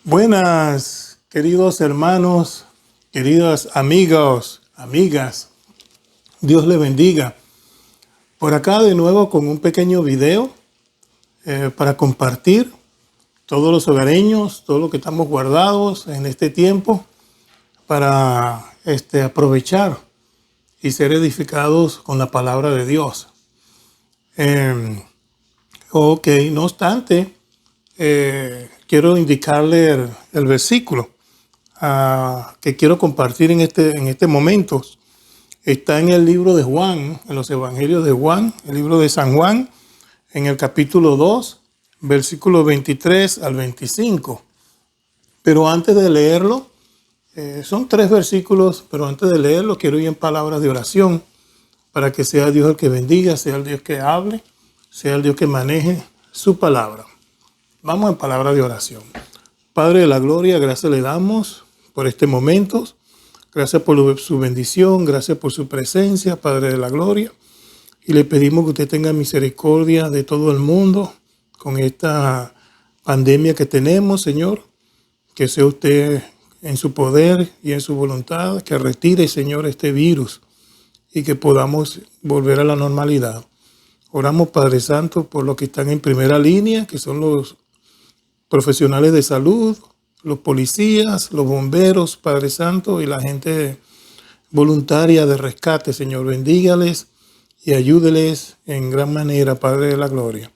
Buenas, queridos hermanos, queridas amigos, amigas. Dios les bendiga. Por acá de nuevo con un pequeño video para compartir todos los hogareños, todo lo que estamos guardados en este tiempo para aprovechar y ser edificados con la palabra de Dios. No obstante, quiero indicarle el versículo que quiero compartir en este momento. Está en el libro de Juan, en los evangelios de Juan, el libro de San Juan, en el capítulo 2, versículos 23 al 25. Pero antes de leerlo, son 3 versículos, pero antes de leerlo quiero ir en palabras de oración para que sea Dios el que bendiga, sea el Dios que hable, sea el Dios que maneje su palabra. Vamos en palabras de oración. Padre de la gloria, gracias le damos por este momento. Gracias por su bendición, gracias por su presencia, Padre de la gloria. Y le pedimos que usted tenga misericordia de todo el mundo con esta pandemia que tenemos, Señor. Que sea usted en su poder y en su voluntad, que retire, Señor, este virus y que podamos volver a la normalidad. Oramos, Padre Santo, por los que están en primera línea, que son los profesionales de salud, los policías, los bomberos, Padre Santo, y la gente voluntaria de rescate, Señor. Bendígales y ayúdeles en gran manera, Padre de la gloria.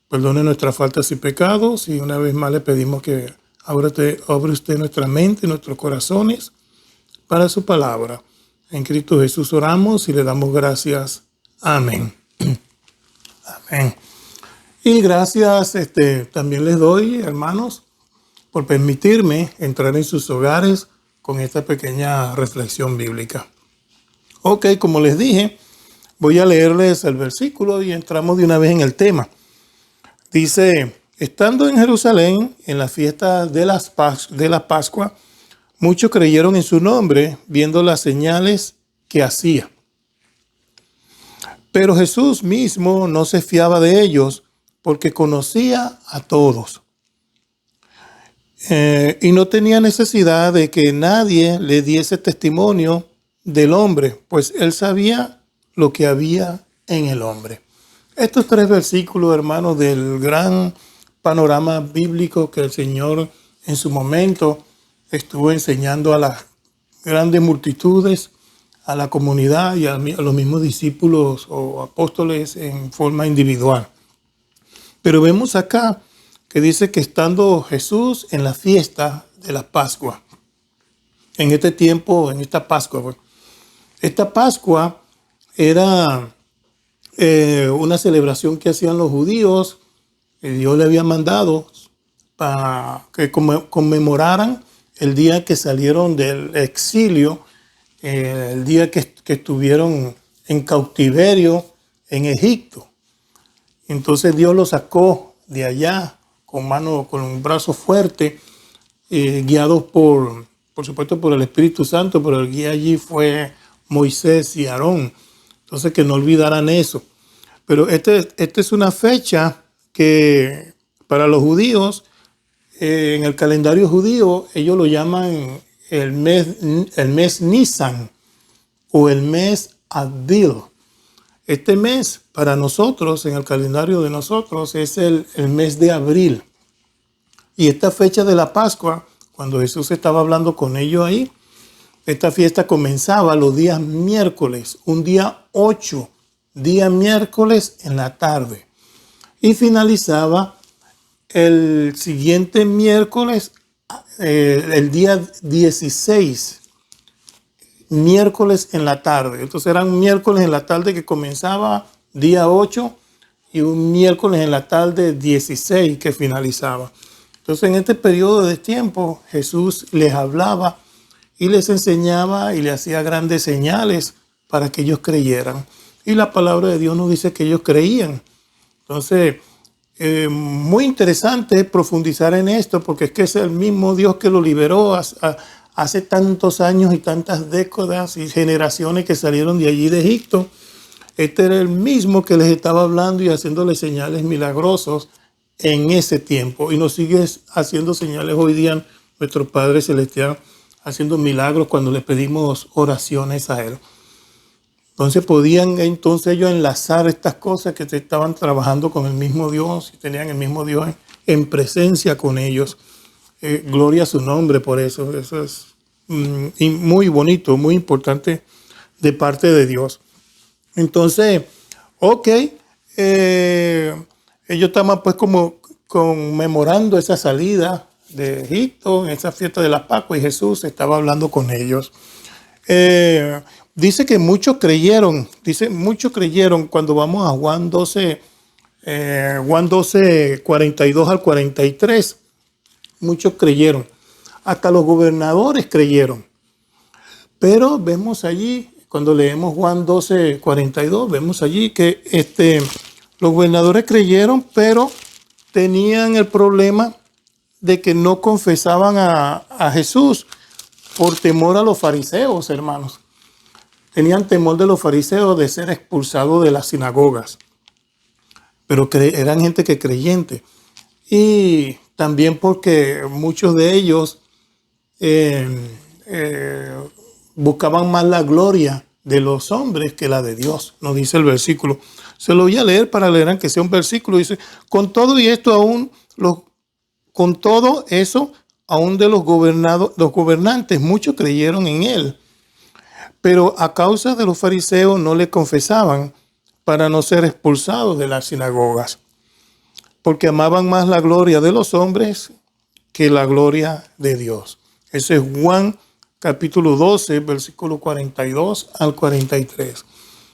Perdone nuestras faltas y pecados y una vez más le pedimos que abre usted nuestra mente, nuestros corazones para su palabra. En Cristo Jesús oramos y le damos gracias. Amén. Amén. Y gracias también les doy, hermanos, por permitirme entrar en sus hogares con esta pequeña reflexión bíblica. Ok, como les dije, voy a leerles el versículo y entramos de una vez en el tema. Dice, estando en Jerusalén, en la fiesta de la Pascua, muchos creyeron en su nombre, viendo las señales que hacía. Pero Jesús mismo no se fiaba de ellos, porque conocía a todos. Y no tenía necesidad de que nadie le diese testimonio del hombre, pues él sabía lo que había en el hombre. Estos 3 versículos, hermanos, del gran panorama bíblico que el Señor en su momento estuvo enseñando a las grandes multitudes, a la comunidad y a los mismos discípulos o apóstoles en forma individual. Pero vemos acá que dice que estando Jesús en la fiesta de la Pascua, en este tiempo, en esta Pascua, esta Pascua era una celebración que hacían los judíos, que Dios le había mandado para que conmemoraran el día que salieron del exilio, el día que estuvieron en cautiverio en Egipto. Entonces Dios los sacó de allá con un brazo fuerte, guiados por supuesto por el Espíritu Santo, pero el guía allí fue Moisés y Aarón. Entonces que no olvidaran eso. Pero esta es una fecha que para los judíos, en el calendario judío, ellos lo llaman el mes Nisan o el mes Adil. Este mes para nosotros, en el calendario de nosotros, es el mes de abril. Y esta fecha de la Pascua, cuando Jesús estaba hablando con ellos ahí, esta fiesta comenzaba los días miércoles, un día 8, día miércoles en la tarde. Y finalizaba el siguiente miércoles, el día 16, miércoles en la tarde. Entonces eran miércoles en la tarde que comenzaba día 8 y un miércoles en la tarde 16 que finalizaba. Entonces en este periodo de tiempo Jesús les hablaba y les enseñaba y les hacía grandes señales para que ellos creyeran. Y la palabra de Dios nos dice que ellos creían. Entonces, muy interesante profundizar en esto porque es que es el mismo Dios que lo liberó hace tantos años y tantas décadas y generaciones que salieron de allí de Egipto. Este era el mismo que les estaba hablando y haciéndoles señales milagrosos en ese tiempo y nos sigue haciendo señales hoy día nuestro Padre Celestial, haciendo milagros cuando le pedimos oraciones a Él. Entonces podían ellos enlazar estas cosas que estaban trabajando con el mismo Dios y tenían el mismo Dios en presencia con ellos. Gloria a su nombre por eso. Eso es muy bonito, muy importante de parte de Dios. Entonces, ellos estaban pues como conmemorando esa salida de Egipto, en esa fiesta de la Pascua, y Jesús estaba hablando con ellos. Dice que muchos creyeron cuando vamos a Juan 12, 42 al 43. Muchos creyeron, hasta los gobernadores creyeron. Pero vemos allí, cuando leemos Juan 12, 42, vemos allí que los gobernadores creyeron, pero tenían el problema de que no confesaban a Jesús por temor a los fariseos, hermanos. Tenían temor de los fariseos de ser expulsados de las sinagogas. Pero eran gente que creyente. Y también porque muchos de ellos buscaban más la gloria de los hombres que la de Dios, nos dice el versículo. Se lo voy a leer para leer que sea un versículo. Dice, con todo eso, aún de los gobernantes, muchos creyeron en él. Pero a causa de los fariseos no le confesaban para no ser expulsados de las sinagogas, porque amaban más la gloria de los hombres que la gloria de Dios. Ese es Juan capítulo 12, versículo 42 al 43.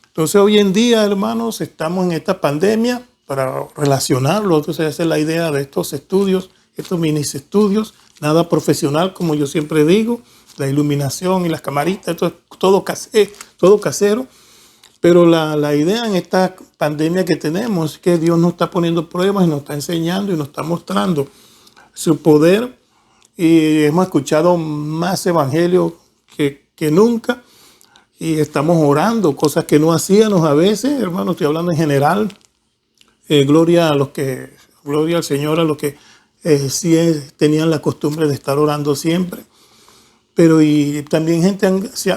Entonces hoy en día, hermanos, estamos en esta pandemia para relacionarlo. Entonces esa es la idea de estos estudios, estos mini estudios, nada profesional, como yo siempre digo, la iluminación y las camaritas, esto es todo casero. Pero la idea en esta pandemia que tenemos es que Dios nos está poniendo pruebas y nos está enseñando y nos está mostrando su poder. Y hemos escuchado más evangelio que nunca. Y estamos orando, cosas que no hacíamos a veces, hermanos, estoy hablando en general. Gloria al Señor, a los que sí tenían la costumbre de estar orando siempre. Pero y también gente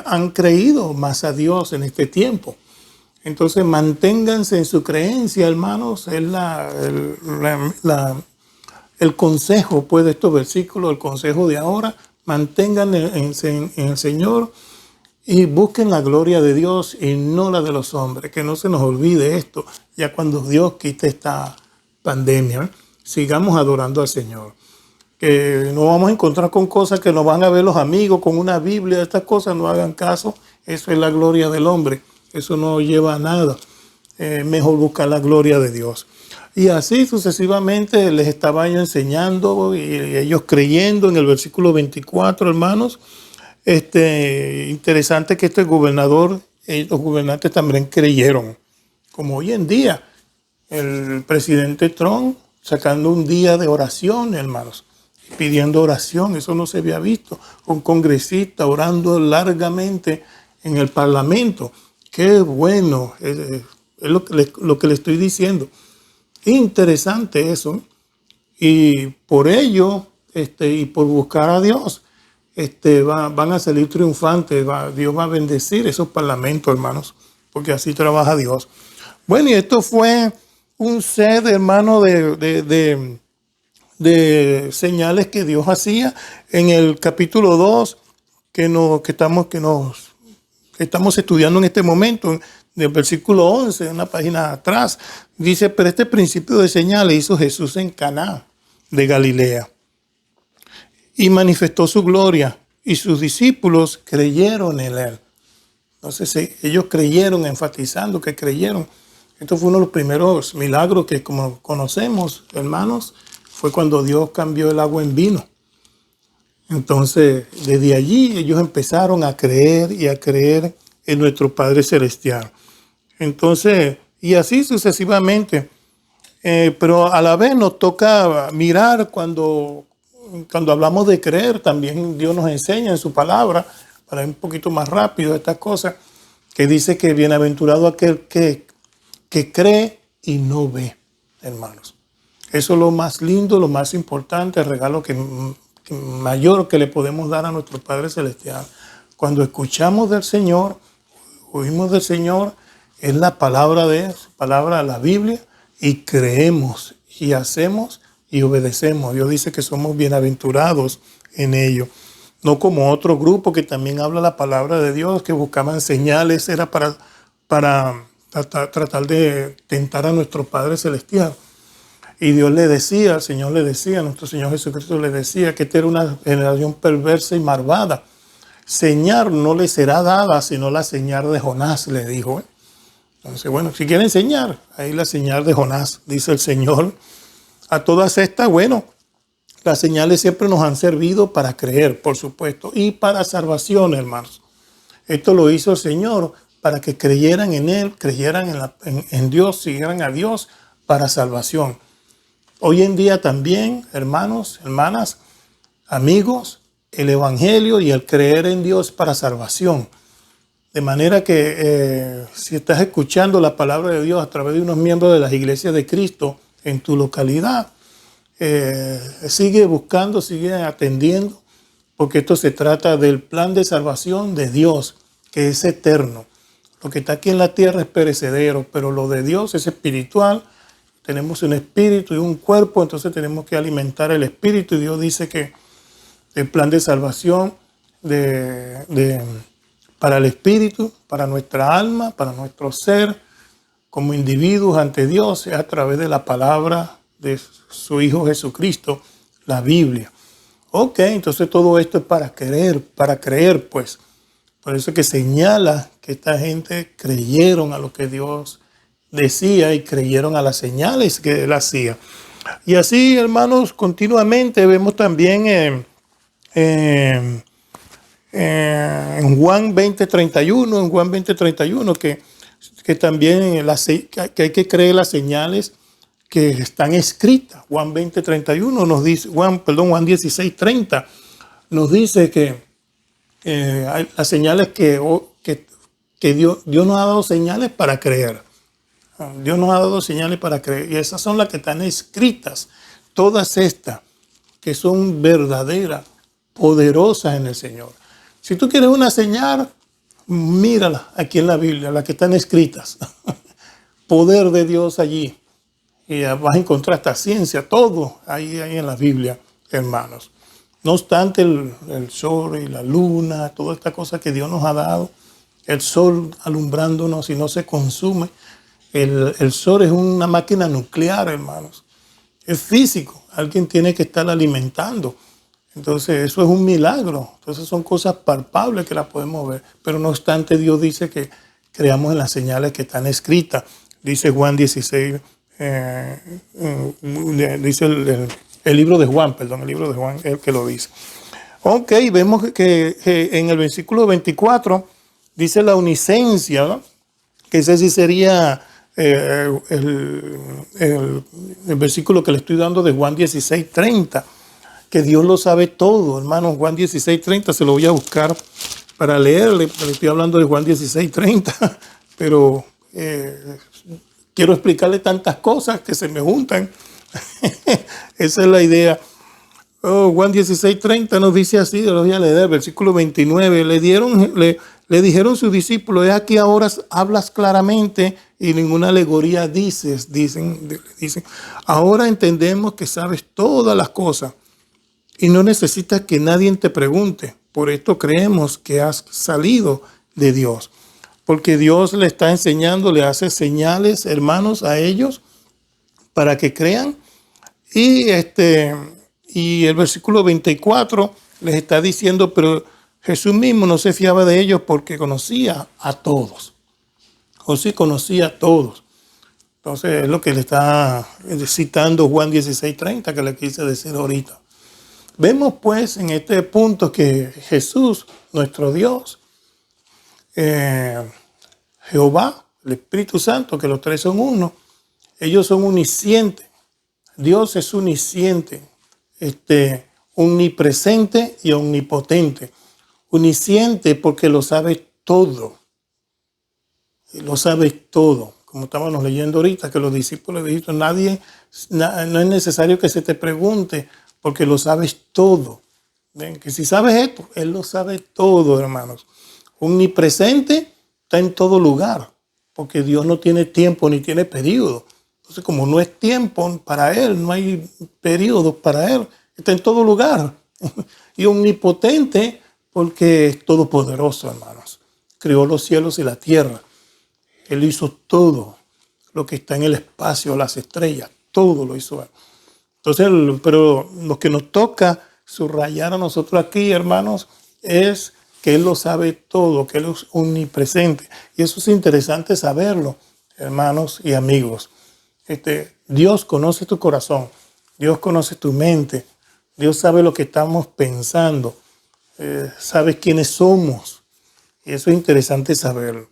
han creído más a Dios en este tiempo. Entonces manténganse en su creencia, hermanos. Es el consejo pues, de estos versículos, el consejo de ahora. Manténganse en el Señor y busquen la gloria de Dios y no la de los hombres. Que no se nos olvide esto, ya cuando Dios quite esta pandemia. Sigamos adorando al Señor. Que no vamos a encontrar con cosas que nos van a ver los amigos, con una Biblia, estas cosas, no hagan caso. Eso es la gloria del hombre. Eso no lleva a nada. Mejor buscar la gloria de Dios. Y así sucesivamente les estaba yo enseñando y ellos creyendo en el versículo 24, hermanos. Interesante que los gobernantes también creyeron. Como hoy en día, el presidente Trump sacando un día de oración, hermanos, pidiendo oración. Eso no se había visto. Un congresista orando largamente en el Parlamento. Qué bueno, es lo que le estoy diciendo. Interesante eso. Y por ello, y por buscar a Dios, van a salir triunfantes. Dios va a bendecir esos parlamentos, hermanos, porque así trabaja Dios. Bueno, y esto fue un set, hermano, de señales que Dios hacía en el capítulo 2 que estamos estudiando en este momento, del versículo 11, una página atrás. Dice, pero este principio de señales hizo Jesús en Caná de Galilea y manifestó su gloria y sus discípulos creyeron en él. Entonces ellos creyeron, enfatizando que creyeron. Esto fue uno de los primeros milagros que, como conocemos, hermanos, fue cuando Dios cambió el agua en vino. Entonces, desde allí ellos empezaron a creer y a creer en nuestro Padre Celestial. Entonces, y así sucesivamente. Pero a la vez nos toca mirar cuando hablamos de creer, también Dios nos enseña en su palabra, para ir un poquito más rápido estas cosas, que dice que bienaventurado aquel que cree y no ve, hermanos. Eso es lo más lindo, lo más importante, el regalo que mayor que le podemos dar a nuestro Padre Celestial. Cuando escuchamos del Señor, oímos del Señor, es la palabra de Él, palabra de la Biblia, y creemos, y hacemos, y obedecemos. Dios dice que somos bienaventurados en ello. No como otro grupo que también habla la palabra de Dios, que buscaban señales, era para tratar de tentar a nuestro Padre Celestial. Y Dios le decía, el Señor le decía, nuestro Señor Jesucristo le decía que esta era una generación perversa y malvada. Señal no le será dada, sino la señal de Jonás, le dijo. Entonces, bueno, si quiere enseñar, ahí la señal de Jonás, dice el Señor. A todas estas, bueno, las señales siempre nos han servido para creer, por supuesto, y para salvación, hermanos. Esto lo hizo el Señor para que creyeran en Él, creyeran en Dios, siguieran a Dios para salvación. Hoy en día también, hermanos, hermanas, amigos, el Evangelio y el creer en Dios para salvación. De manera que si estás escuchando la palabra de Dios a través de unos miembros de las iglesias de Cristo en tu localidad, sigue buscando, sigue atendiendo, porque esto se trata del plan de salvación de Dios, que es eterno. Lo que está aquí en la tierra es perecedero, pero lo de Dios es espiritual. Tenemos un espíritu y un cuerpo, entonces tenemos que alimentar el espíritu. Y Dios dice que el plan de salvación para el espíritu, para nuestra alma, para nuestro ser, como individuos ante Dios, es a través de la palabra de su Hijo Jesucristo, la Biblia. Ok, entonces todo esto es para creer, pues. Por eso que señala que esta gente creyeron a lo que Dios decía y creyeron a las señales que Él hacía. Y así, hermanos, continuamente vemos también en Juan 20:31, que también que hay que creer las señales que están escritas. Juan 20:31 nos dice, Juan 16:30 nos dice que hay las señales que Dios nos ha dado señales para creer. Dios nos ha dado señales para creer. Y esas son las que están escritas. Todas estas que son verdaderas, poderosas en el Señor. Si tú quieres una señal, mírala aquí en la Biblia, las que están escritas. Poder de Dios allí. Y vas a encontrar esta ciencia, todo ahí en la Biblia, hermanos. No obstante, el sol y la luna, toda esta cosa que Dios nos ha dado, el sol alumbrándonos y no se consume. El sol es una máquina nuclear, hermanos. Es físico. Alguien tiene que estar alimentando. Entonces, eso es un milagro. Entonces, son cosas palpables que las podemos ver. Pero no obstante, Dios dice que creamos en las señales que están escritas. Dice Juan 16, dice el libro de Juan, el libro de Juan es el que lo dice. Ok, vemos que en el versículo 24 dice la unicencia, ¿no? Que ese sí sería el versículo que le estoy dando de Juan 16:30, que Dios lo sabe todo, hermano. Juan 16:30 se lo voy a buscar para leerle, pero estoy hablando de Juan 16:30, pero quiero explicarle tantas cosas que se me juntan. Esa es la idea. Juan 16:30 nos dice así, lo voy a leer, versículo 29. Le dijeron sus discípulos, es aquí ahora hablas claramente y ninguna alegoría dices. Dicen, ahora entendemos que sabes todas las cosas y no necesitas que nadie te pregunte. Por esto creemos que has salido de Dios. Porque Dios le está enseñando, le hace señales, hermanos, a ellos para que crean. Y el versículo 24 les está diciendo, pero Jesús mismo no se fiaba de ellos porque conocía a todos. José conocía a todos. Entonces es lo que le está citando Juan 16:30 que le quise decir ahorita. Vemos pues en este punto que Jesús, nuestro Dios, Jehová, el Espíritu Santo, que los tres son uno, ellos son uniscientes. Dios es unisciente, omnipresente y omnipotente. Unisciente porque lo sabe todo. Lo sabe todo. como estábamos leyendo ahorita, que los discípulos dijeron, no es necesario que se te pregunte, porque lo sabes todo. ¿Ven? Que si sabes esto, Él lo sabe todo, hermanos. Omnipresente, está en todo lugar, porque Dios no tiene tiempo ni tiene periodo. Entonces, como no es tiempo para Él, no hay periodos para Él, está en todo lugar. Y omnipotente, porque es todopoderoso, hermanos. Creó los cielos y la tierra. Él hizo todo lo que está en el espacio, las estrellas, todo lo hizo Él. Entonces, pero lo que nos toca subrayar a nosotros aquí, hermanos, es que Él lo sabe todo, que Él es omnipresente. Y eso es interesante saberlo, hermanos y amigos. Dios conoce tu corazón, Dios conoce tu mente, Dios sabe lo que estamos pensando, sabe quiénes somos. Y eso es interesante saberlo.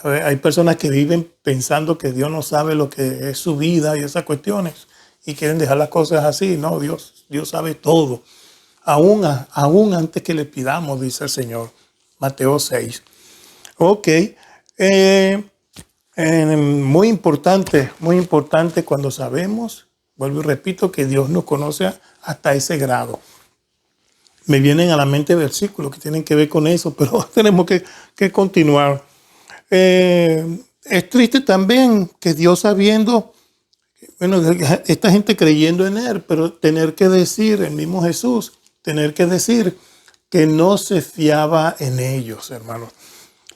Hay personas que viven pensando que Dios no sabe lo que es su vida y esas cuestiones y quieren dejar las cosas así. No, Dios sabe todo. Aún antes que le pidamos, dice el Señor. Mateo 6. Ok. Muy importante cuando sabemos, vuelvo y repito, que Dios nos conoce hasta ese grado. Me vienen a la mente versículos que tienen que ver con eso, pero tenemos que continuar. Es triste también que Dios sabiendo, bueno, esta gente creyendo en Él, pero tener que decir, el mismo Jesús, tener que decir que no se fiaba en ellos, hermanos.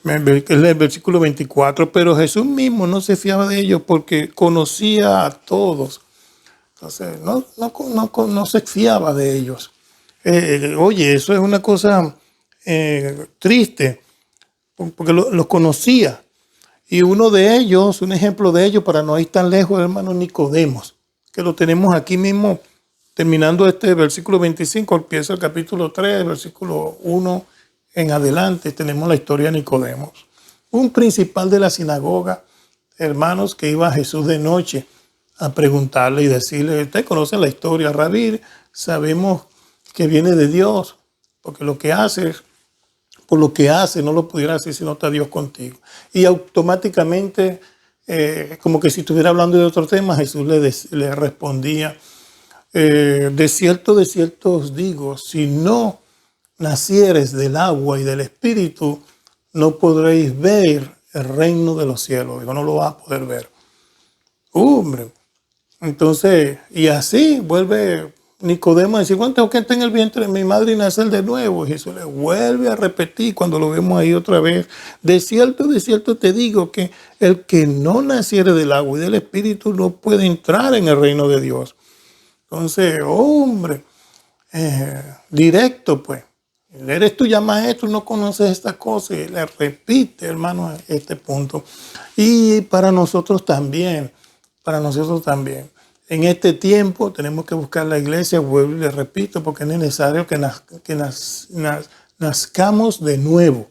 Es el versículo 24, pero Jesús mismo no se fiaba de ellos porque conocía a todos. Entonces, no se fiaba de ellos. Oye, eso es una cosa triste, porque los conocía. Y uno de ellos, un ejemplo de ellos, para no ir tan lejos, hermano, Nicodemos, que lo tenemos aquí mismo, terminando este versículo 25, empieza el capítulo 3, versículo 1 en adelante, tenemos la historia de Nicodemos. Un principal de la sinagoga, hermanos, que iba a Jesús de noche a preguntarle y decirle, usted conoce la historia, Rabí, sabemos que viene de Dios, porque lo que hace, por lo que hace, no lo pudiera hacer si no está Dios contigo. Y automáticamente, como que si estuviera hablando de otro tema, Jesús le respondía, de cierto os digo, si no nacieres del agua y del espíritu, no podréis ver el reino de los cielos. Digo, no lo vas a poder ver. Hombre. Entonces, y así vuelve Nicodemo a decir, bueno, tengo que estar en el vientre de mi madre y nacer de nuevo. Y Jesús le vuelve a repetir cuando lo vemos ahí otra vez. De cierto te digo que el que no naciere del agua y del espíritu no puede entrar en el reino de Dios. Entonces, hombre, directo pues. Eres tú ya maestro, no conoces estas cosas. Y le repite, hermano, este punto. Y para nosotros también. En este tiempo tenemos que buscar la iglesia, vuelvo y le repito, porque es necesario que nazcamos de nuevo.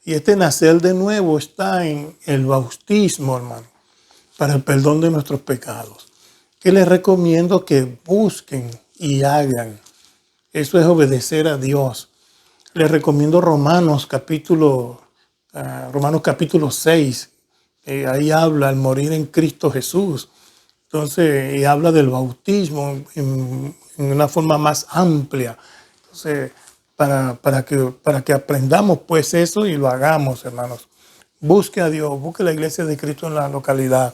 Y este nacer de nuevo está en el bautismo, hermano, para el perdón de nuestros pecados. Que les recomiendo que busquen y hagan. Eso es obedecer a Dios. Les recomiendo Romanos capítulo 6. Ahí habla al morir en Cristo Jesús. Entonces, y habla del bautismo en una forma más amplia. Entonces, para que aprendamos pues eso y lo hagamos, hermanos. Busque a Dios, busque la iglesia de Cristo en la localidad.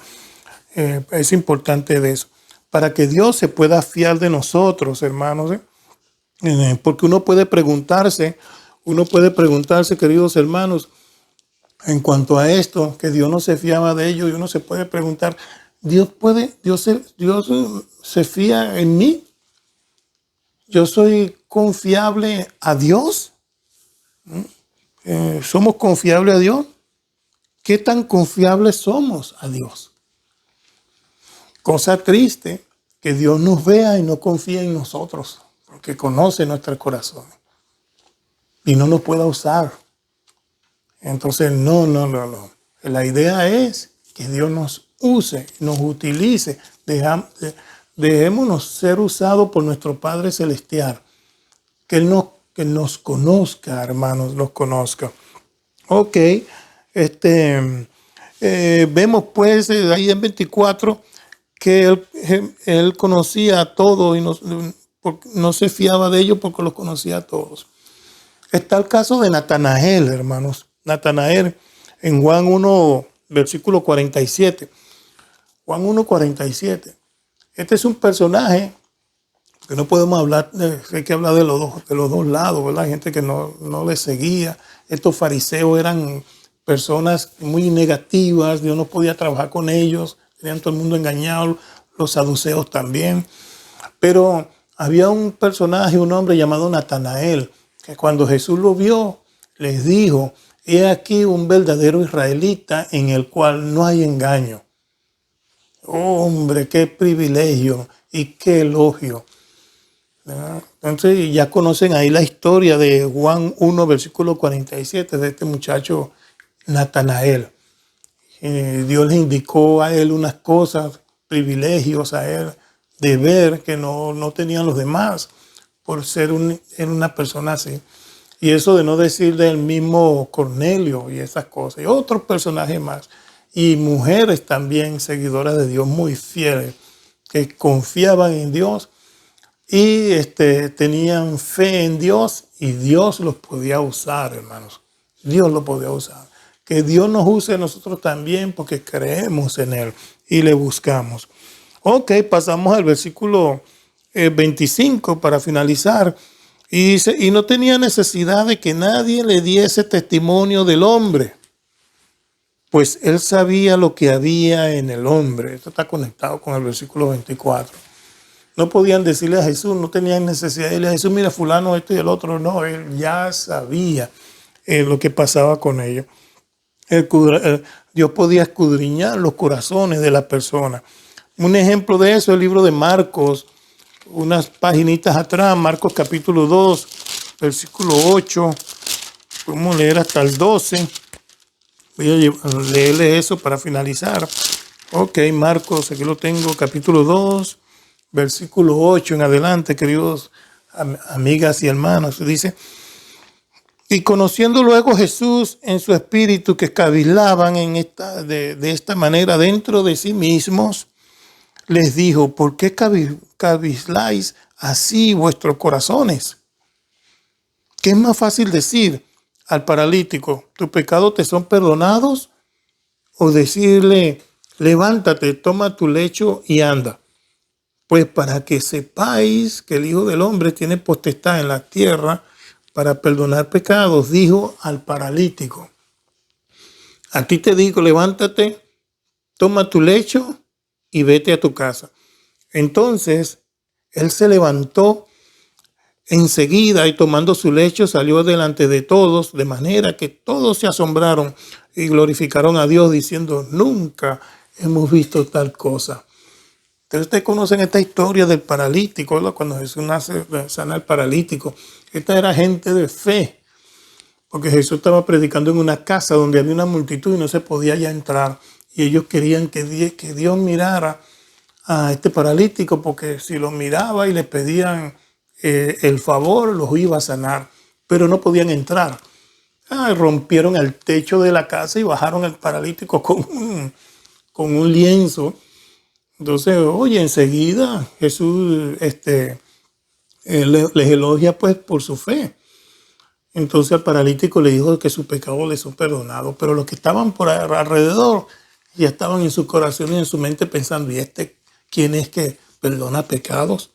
Es importante de eso. Para que Dios se pueda fiar de nosotros, hermanos. Porque uno puede preguntarse, queridos hermanos, en cuanto a esto, que Dios no se fiaba de ellos, y uno se puede preguntar, ¿Dios se fía en mí? ¿Yo soy confiable a Dios? ¿Somos confiables a Dios? ¿Qué tan confiables somos a Dios? Cosa triste que Dios nos vea y no confía en nosotros, porque conoce nuestro corazón y no nos pueda usar. Entonces, no. La idea es que Dios nos use, nos utilice. Dejémonos ser usados por nuestro Padre Celestial. Que Él nos conozca, hermanos, nos conozca. Ok, Vemos pues ahí en 24 que él conocía a todos y no se fiaba de ellos porque los conocía a todos. Está el caso de Natanael, hermanos. Natanael en Juan 1, versículo 47. Juan 1, 47. Este es un personaje que no podemos hablar, hay que hablar de los dos lados, ¿verdad? Hay gente que no le seguía. Estos fariseos eran personas muy negativas, Dios no podía trabajar con ellos, tenían todo el mundo engañado, los saduceos también. Pero había un personaje, un hombre llamado Natanael, que cuando Jesús lo vio, les dijo: he aquí un verdadero israelita en el cual no hay engaño. Oh, hombre, qué privilegio y qué elogio. Entonces ya conocen ahí la historia de Juan 1, versículo 47, de este muchacho Natanael. Dios le indicó a él unas cosas, privilegios a él, de ver que no tenían los demás por ser una persona así. Y eso de no decir del mismo Cornelio y esas cosas, y otros personajes más. Y mujeres también seguidoras de Dios muy fieles, que confiaban en Dios y tenían fe en Dios, y Dios los podía usar, hermanos. Dios los podía usar. Que Dios nos use a nosotros también porque creemos en Él y le buscamos. Ok, pasamos al versículo 25 para finalizar. Y dice: y no tenía necesidad de que nadie le diese testimonio del hombre, pues él sabía lo que había en el hombre. Esto está conectado con el versículo 24. No podían decirle a Jesús, no tenían necesidad de decirle a Jesús: mira, fulano, esto y el otro. No, él ya sabía lo que pasaba con ellos. Dios podía escudriñar los corazones de las personas. Un ejemplo de eso es el libro de Marcos, unas paginitas atrás, Marcos capítulo 2, versículo 8. Podemos leer hasta el 12. Voy a leerle eso para finalizar. Ok, Marcos, aquí lo tengo, capítulo 2, versículo 8 en adelante, queridos amigas y hermanos. Dice: y conociendo luego Jesús en su espíritu que cavilaban de esta manera dentro de sí mismos, les dijo: ¿por qué caviláis así vuestros corazones? ¿Qué es más fácil decir al paralítico: tus pecados te son perdonados? O decirle: levántate, toma tu lecho y anda. Pues para que sepáis que el Hijo del Hombre tiene potestad en la tierra para perdonar pecados, dijo al paralítico: a ti te digo, levántate, toma tu lecho y vete a tu casa. Entonces él se levantó enseguida y tomando su lecho salió delante de todos, de manera que todos se asombraron y glorificaron a Dios diciendo: nunca hemos visto tal cosa. Entonces ustedes conocen esta historia del paralítico, ¿verdad? Cuando Jesús sana al paralítico. Esta era gente de fe, porque Jesús estaba predicando en una casa donde había una multitud y no se podía ya entrar. Y ellos querían que Dios mirara a este paralítico, porque si lo miraba y le pedían el favor, los iba a sanar, pero no podían entrar. Rompieron el techo de la casa y bajaron al paralítico con un lienzo. Entonces, oye, enseguida Jesús les elogia pues por su fe. Entonces al paralítico le dijo que sus pecados le son perdonados, pero los que estaban por alrededor ya estaban en su corazón y en su mente pensando: ¿y quién es que perdona pecados?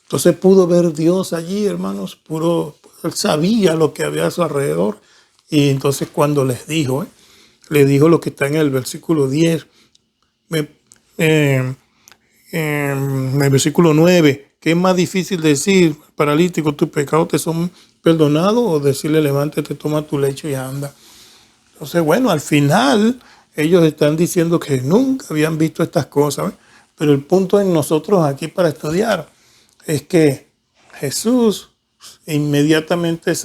Entonces pudo ver Dios allí, hermanos, él sabía lo que había a su alrededor. Y entonces cuando le dijo lo que está en el versículo 10, en el versículo 9, que es más difícil decir: paralítico, tus pecados te son perdonados, o decirle: levántate, toma tu lecho y anda. Entonces, bueno, al final ellos están diciendo que nunca habían visto estas cosas, ¿eh? Pero el punto en nosotros aquí para estudiar es que Jesús inmediatamente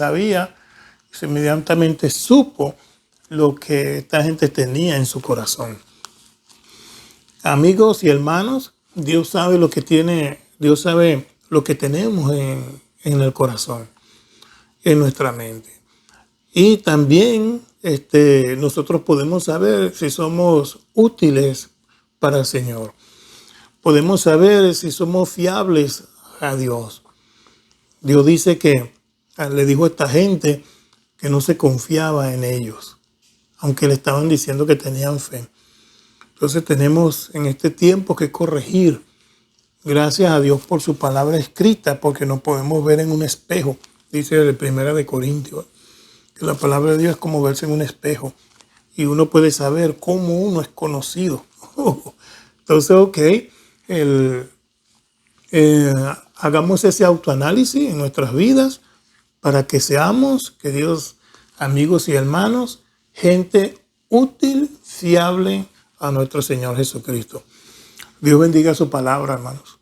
supo lo que esta gente tenía en su corazón. Amigos y hermanos, Dios sabe lo que tenemos en el corazón, en nuestra mente. Y también nosotros podemos saber si somos útiles para el Señor. Podemos saber si somos fiables a Dios. Dios dice que le dijo a esta gente que no se confiaba en ellos, aunque le estaban diciendo que tenían fe. Entonces tenemos en este tiempo que corregir. Gracias a Dios por su palabra escrita, porque nos podemos ver en un espejo. Dice el 1 Corintios, que la palabra de Dios es como verse en un espejo. Y uno puede saber cómo uno es conocido. Entonces, ok, hagamos ese autoanálisis en nuestras vidas para que seamos, queridos amigos y hermanos, gente útil, fiable a nuestro Señor Jesucristo. Dios bendiga su palabra, hermanos.